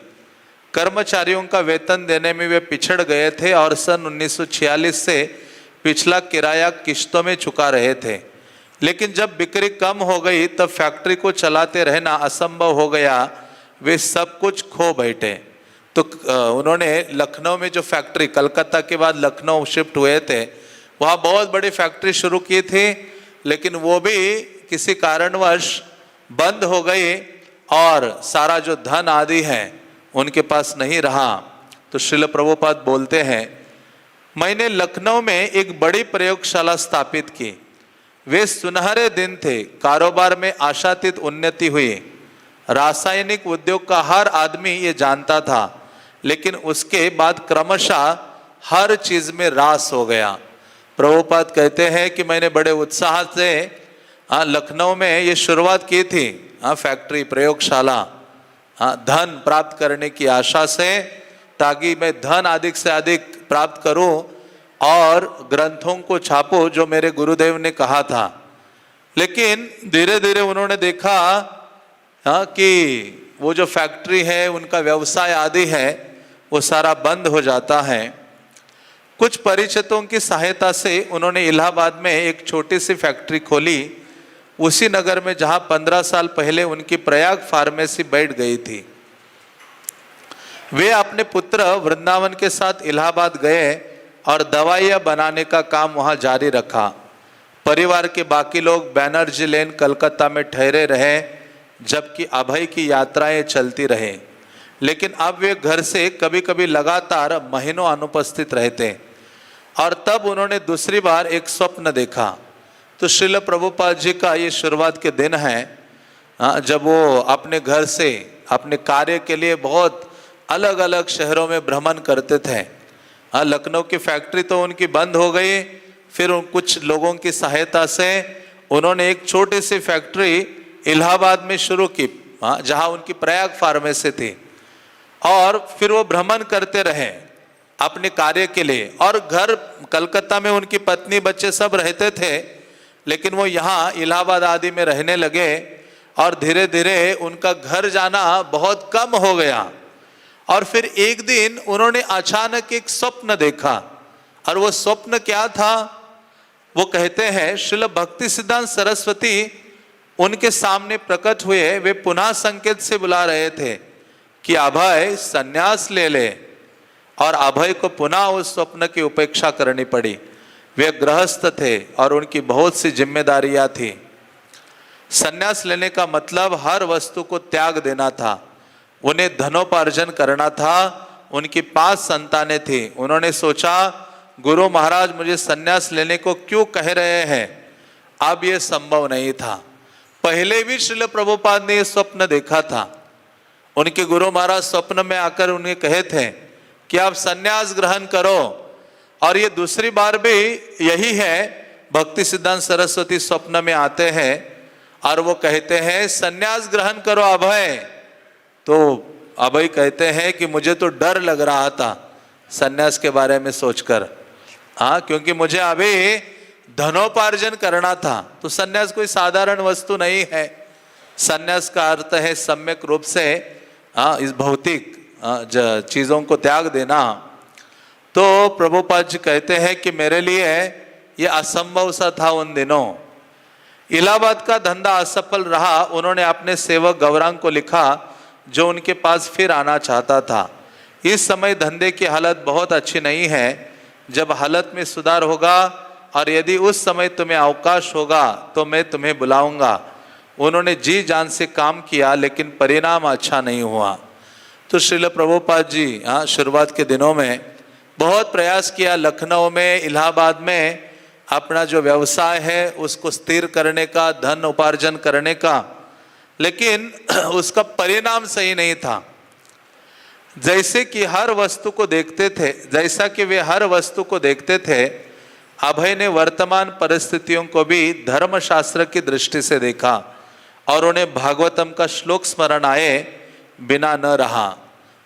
कर्मचारियों का वेतन देने में वे पिछड़ गए थे और सन 1946 से पिछला किराया किश्तों में चुका रहे थे। लेकिन जब बिक्री कम हो गई तब फैक्ट्री को चलाते रहना असंभव हो गया, वे सब कुछ खो बैठे। तो उन्होंने लखनऊ में जो फैक्ट्री, कलकत्ता के बाद लखनऊ शिफ्ट हुए थे, वहाँ बहुत बड़ी फैक्ट्री शुरू की थी, लेकिन वो भी किसी कारणवश बंद हो गई और सारा जो धन आदि है उनके पास नहीं रहा। तो श्रील प्रभुपाद बोलते हैं, मैंने लखनऊ में एक बड़ी प्रयोगशाला स्थापित की। वे सुनहरे दिन थे, कारोबार में आशातीत उन्नति हुई। रासायनिक उद्योग का हर आदमी ये जानता था, लेकिन उसके बाद क्रमशः हर चीज में रास हो गया। प्रभुपाद कहते हैं कि मैंने बड़े उत्साह से लखनऊ में ये शुरुआत की थी, फैक्ट्री, प्रयोगशाला, धन प्राप्त करने की आशा से, ताकि मैं धन अधिक से अधिक प्राप्त करूं और ग्रंथों को छापो जो मेरे गुरुदेव ने कहा था। लेकिन धीरे धीरे उन्होंने देखा कि वो जो फैक्ट्री है, उनका व्यवसाय आदि है, वो सारा बंद हो जाता है। कुछ परिचितों की सहायता से उन्होंने इलाहाबाद में एक छोटी सी फैक्ट्री खोली, उसी नगर में जहां 15 साल पहले उनकी प्रयाग फार्मेसी बैठ गई थी। वे अपने पुत्र वृंदावन के साथ इलाहाबाद गए और दवाइयां बनाने का काम वहां जारी रखा। परिवार के बाकी लोग बैनर्जी लेन कलकत्ता में ठहरे रहे, जबकि अभय की यात्राएं चलती रहे। लेकिन अब वे घर से कभी कभी लगातार महीनों अनुपस्थित रहते। और तब उन्होंने दूसरी बार एक स्वप्न देखा। तो श्रील प्रभुपाद जी का ये शुरुआत के दिन है, जब वो अपने घर से अपने कार्य के लिए बहुत अलग अलग शहरों में भ्रमण करते थे। लखनऊ की फैक्ट्री तो उनकी बंद हो गई, फिर कुछ लोगों की सहायता से उन्होंने एक छोटी सी फैक्ट्री इलाहाबाद में शुरू की, जहां उनकी प्रयाग फार्मेसी थी। और फिर वो भ्रमण करते रहे अपने कार्य के लिए। और घर कलकत्ता में उनकी पत्नी बच्चे सब रहते थे, लेकिन वो यहाँ इलाहाबाद आदि में रहने लगे और धीरे धीरे उनका घर जाना बहुत कम हो गया। और फिर एक दिन उन्होंने अचानक एक स्वप्न देखा। और वो स्वप्न क्या था, वो कहते हैं श्रील भक्ति सिद्धांत सरस्वती उनके सामने प्रकट हुए। वे पुनः संकेत से बुला रहे थे कि अभय संन्यास ले ले, और अभय को पुनः उस स्वप्न की उपेक्षा करनी पड़ी। वे गृहस्थ थे और उनकी बहुत सी जिम्मेदारियां थी। संन्यास लेने का मतलब हर वस्तु को त्याग देना था। उन्हें धनोपार्जन करना था। उनकी 5 संतानें थी। उन्होंने सोचा, गुरु महाराज मुझे संन्यास लेने को क्यों कह रहे हैं। अब यह संभव नहीं था, पहले भी श्रील प्रभुपाद ने ये स्वप्न देखा था। उनके गुरु महाराज स्वप्न में आकर उन्हें कहे थे कि आप सन्यास ग्रहण करो, और ये दूसरी बार भी यही है। भक्ति सिद्धांत सरस्वती स्वप्न में आते हैं और वो कहते हैं सन्यास ग्रहण करो अभय। तो अभय कहते हैं कि मुझे तो डर लग रहा था सन्यास के बारे में सोचकर, हाँ, क्योंकि मुझे अभी धनोपार्जन करना था। तो सन्यास कोई साधारण वस्तु नहीं है। सन्यास का अर्थ है सम्यक रूप से इस भौतिक चीज़ों को त्याग देना। तो प्रभुपाद जी कहते हैं कि मेरे लिए ये असंभव सा था उन दिनों। इलाहाबाद का धंधा असफल रहा। उन्होंने अपने सेवक गौरांग को लिखा जो उनके पास फिर आना चाहता था। इस समय धंधे की हालत बहुत अच्छी नहीं है। जब हालत में सुधार होगा और यदि उस समय तुम्हें अवकाश होगा तो मैं तुम्हें बुलाऊंगा। उन्होंने जी जान से काम किया लेकिन परिणाम अच्छा नहीं हुआ। तो श्रील प्रभुपाद जी शुरुआत के दिनों में बहुत प्रयास किया, लखनऊ में, इलाहाबाद में अपना जो व्यवसाय है उसको स्थिर करने का, धन उपार्जन करने का, लेकिन उसका परिणाम सही नहीं था। जैसा कि वे हर वस्तु को देखते थे, अभय ने वर्तमान परिस्थितियों को भी धर्मशास्त्र की दृष्टि से देखा और उन्हें भागवतम का श्लोक स्मरण आए बिना न रहा।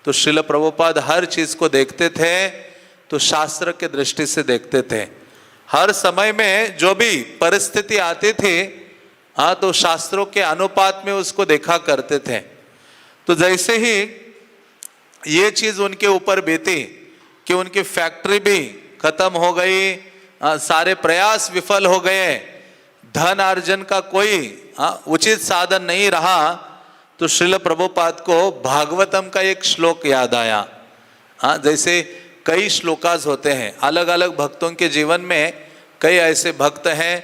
तो श्रील प्रभुपाद हर चीज को देखते थे तो शास्त्र के दृष्टि से देखते थे। हर समय में जो भी परिस्थिति आती थी तो शास्त्रों के अनुपात में उसको देखा करते थे। तो जैसे ही ये चीज उनके ऊपर बीती कि उनकी फैक्ट्री भी खत्म हो गई, सारे प्रयास विफल हो गए, धन अर्जन का कोई उचित साधन नहीं रहा, तो श्रील प्रभुपाद को भागवतम का एक श्लोक याद आया। जैसे कई श्लोकास होते हैं अलग अलग भक्तों के जीवन में। कई ऐसे भक्त हैं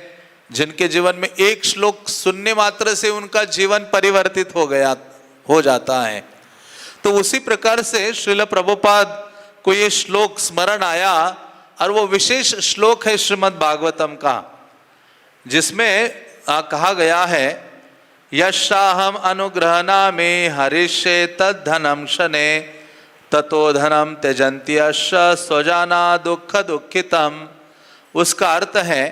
जिनके जीवन में एक श्लोक सुनने मात्र से उनका जीवन परिवर्तित हो जाता है। तो उसी प्रकार से श्रील प्रभुपाद को ये श्लोक स्मरण आया और वो विशेष श्लोक है श्रीमद् भागवतम का, जिसमें कहा गया है यशाहम अनुग्रहणा में हरिष्ये तद्धनम शने ततो धनम त्यजन्त्यश्च स्वजाना दुख दुखितम। उसका अर्थ है,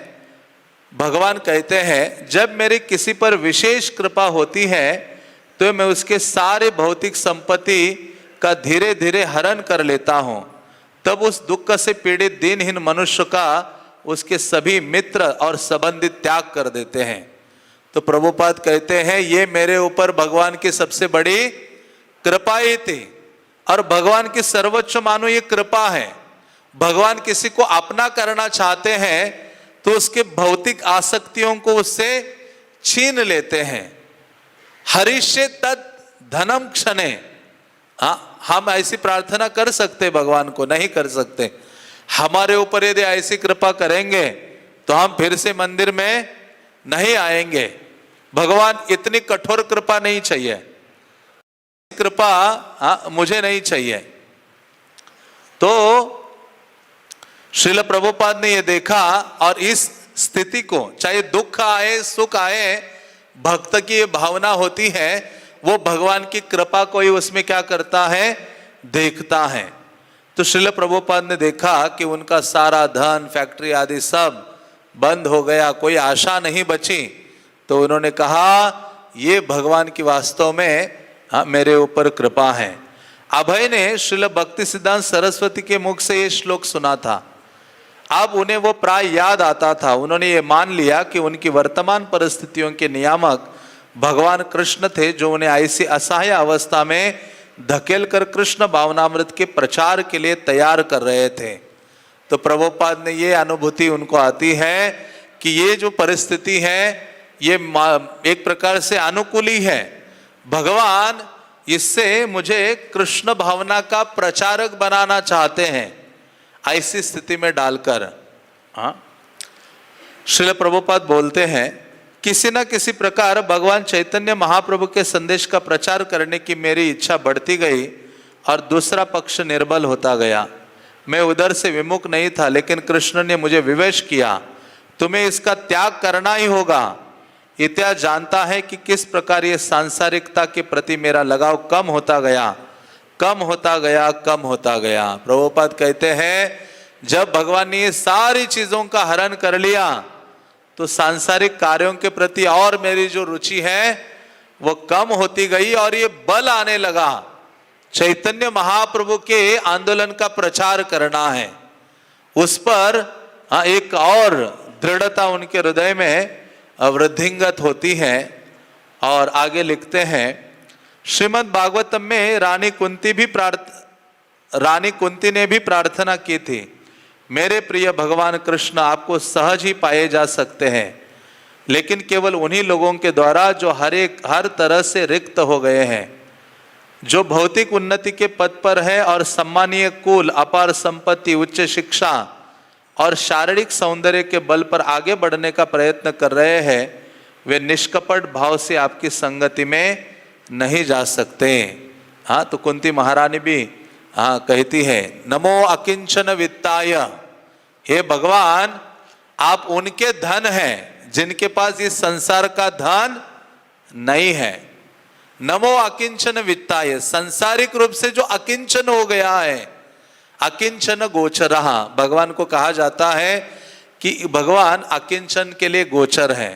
भगवान कहते हैं जब मेरी किसी पर विशेष कृपा होती है तो मैं उसके सारे भौतिक संपत्ति का धीरे धीरे हरण कर लेता हूँ। तब उस दुख से पीड़ित दीनहीन मनुष्य का उसके सभी मित्र और संबंधी त्याग कर देते हैं। तो प्रभुपाद कहते हैं ये मेरे ऊपर भगवान की सबसे बड़ी कृपा ही थी, और भगवान की सर्वोच्च मानो ये कृपा है। भगवान किसी को अपना करना चाहते हैं तो उसके भौतिक आसक्तियों को उससे छीन लेते हैं। हरिष्ये तत् धनम क्षणे। हम ऐसी प्रार्थना कर सकते, भगवान को नहीं कर सकते। हमारे ऊपर यदि ऐसी कृपा करेंगे तो हम फिर से मंदिर में नहीं आएंगे। भगवान इतनी कठोर कृपा नहीं चाहिए, कृपा मुझे नहीं चाहिए। तो श्रील प्रभुपाद ने यह देखा और इस स्थिति को, चाहे दुख आए सुख आए, भक्त की ये भावना होती है, वो भगवान की कृपा को ही उसमें क्या करता है, देखता है। तो श्रील प्रभुपाद ने देखा कि उनका सारा धन, फैक्ट्री आदि सब बंद हो गया, कोई आशा नहीं बची। तो उन्होंने कहा ये भगवान की वास्तव में मेरे ऊपर कृपा है। अभय ने श्रील भक्ति सिद्धांत सरस्वती के मुख से ये श्लोक सुना था। अब उन्हें वो प्राय याद आता था। उन्होंने ये मान लिया कि उनकी वर्तमान परिस्थितियों के नियामक भगवान कृष्ण थे, जो उन्हें ऐसी असहाय अवस्था में धकेल कर कृष्ण भावनामृत के प्रचार के लिए तैयार कर रहे थे। तो प्रभुपाद ने ये अनुभूति उनको आती है कि ये जो परिस्थिति है ये एक प्रकार से अनुकूल ही है। भगवान इससे मुझे कृष्ण भावना का प्रचारक बनाना चाहते हैं, ऐसी स्थिति में डालकर। श्रील प्रभुपाद बोलते हैं किसी न किसी प्रकार भगवान चैतन्य महाप्रभु के संदेश का प्रचार करने की मेरी इच्छा बढ़ती गई और दूसरा पक्ष निर्बल होता गया। मैं उधर से विमुख नहीं था, लेकिन कृष्ण ने मुझे विवश किया, तुम्हें इसका त्याग करना ही होगा। इतिहास जानता है कि किस प्रकार ये सांसारिकता के प्रति मेरा लगाव कम होता गया, कम होता गया, कम होता गया। प्रभुपाद कहते हैं जब भगवान ने ये सारी चीजों का हरण कर लिया तो सांसारिक कार्यों के प्रति और मेरी जो रुचि है वो कम होती गई और ये बल आने लगा। चैतन्य महाप्रभु के आंदोलन का प्रचार करना है, उस पर एक और दृढ़ता उनके हृदय में वृद्धिंगत होती है। और आगे लिखते हैं, श्रीमद् भागवतम में रानी कुंती ने भी प्रार्थना की थी, मेरे प्रिय भगवान कृष्ण आपको सहज ही पाए जा सकते हैं, लेकिन केवल उन्हीं लोगों के द्वारा जो हर तरह से रिक्त हो गए हैं, जो भौतिक उन्नति के पद पर है और सम्मानीय कुल, अपार संपत्ति, उच्च शिक्षा और शारीरिक सौंदर्य के बल पर आगे बढ़ने का प्रयत्न कर रहे हैं, वे निष्कपट भाव से आपकी संगति में नहीं जा सकते। हाँ, तो कुंती महारानी भी कहती है, नमो अकिंचन वित्ताय, हे भगवान आप उनके धन हैं जिनके पास इस संसार का धन नहीं है। नमो अकिंचन वित्ताय, संसारिक रूप से जो अकिंचन हो गया है, अकिंचन गोचरः, भगवान को कहा जाता है कि भगवान अकिंचन के लिए गोचर है।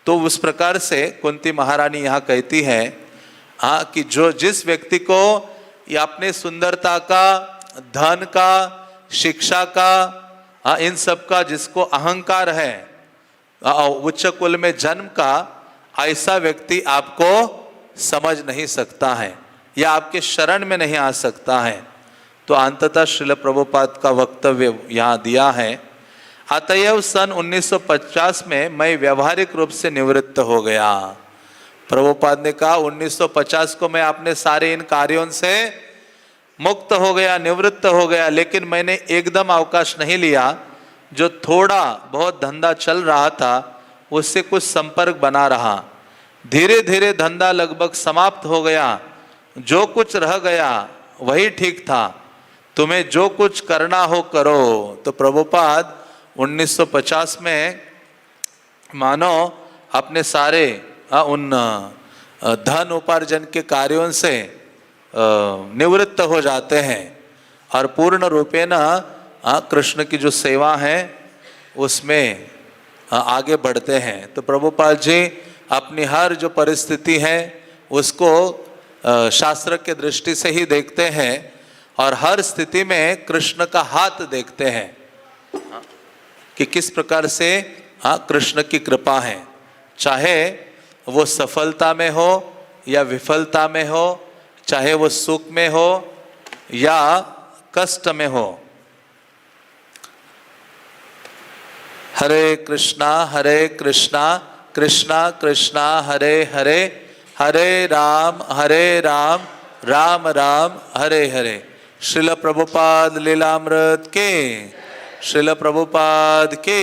तो उस प्रकार से कुंती महारानी यहाँ कहती है कि जो जिस व्यक्ति को ये अपने सुंदरता का, धन का, शिक्षा का, इन सब का जिसको अहंकार है, उच्च कुल में जन्म का, ऐसा व्यक्ति आपको समझ नहीं सकता है या आपके शरण में नहीं आ सकता है। तो अंततः श्रील प्रभुपाद का वक्तव्य यहाँ दिया है, अतएव सन 1950 में मैं व्यवहारिक रूप से निवृत्त हो गया। प्रभुपाद ने कहा 1950 को मैं अपने सारे इन कार्यों से मुक्त हो गया, निवृत्त हो गया, लेकिन मैंने एकदम अवकाश नहीं लिया। जो थोड़ा बहुत धंधा चल रहा था उससे कुछ संपर्क बना रहा, धीरे धीरे धंधा लगभग समाप्त हो गया, जो कुछ रह गया वही ठीक था, तुम्हें जो कुछ करना हो करो। तो प्रभुपाद 1950 में मानो अपने सारे उन धन उपार्जन के कार्यों से निवृत्त हो जाते हैं और पूर्ण रूपेण कृष्ण की जो सेवा है उसमें आगे बढ़ते हैं। तो प्रभुपाद जी अपनी हर जो परिस्थिति है उसको शास्त्र के दृष्टि से ही देखते हैं और हर स्थिति में कृष्ण का हाथ देखते हैं कि किस प्रकार से कृष्ण की कृपा है, चाहे वो सफलता में हो या विफलता में हो, चाहे वो सुख में हो या कष्ट में हो। हरे कृष्णा कृष्णा कृष्णा हरे हरे, हरे राम राम राम हरे हरे। श्रील प्रभुपाद लीलामृत के, श्रील प्रभुपाद के।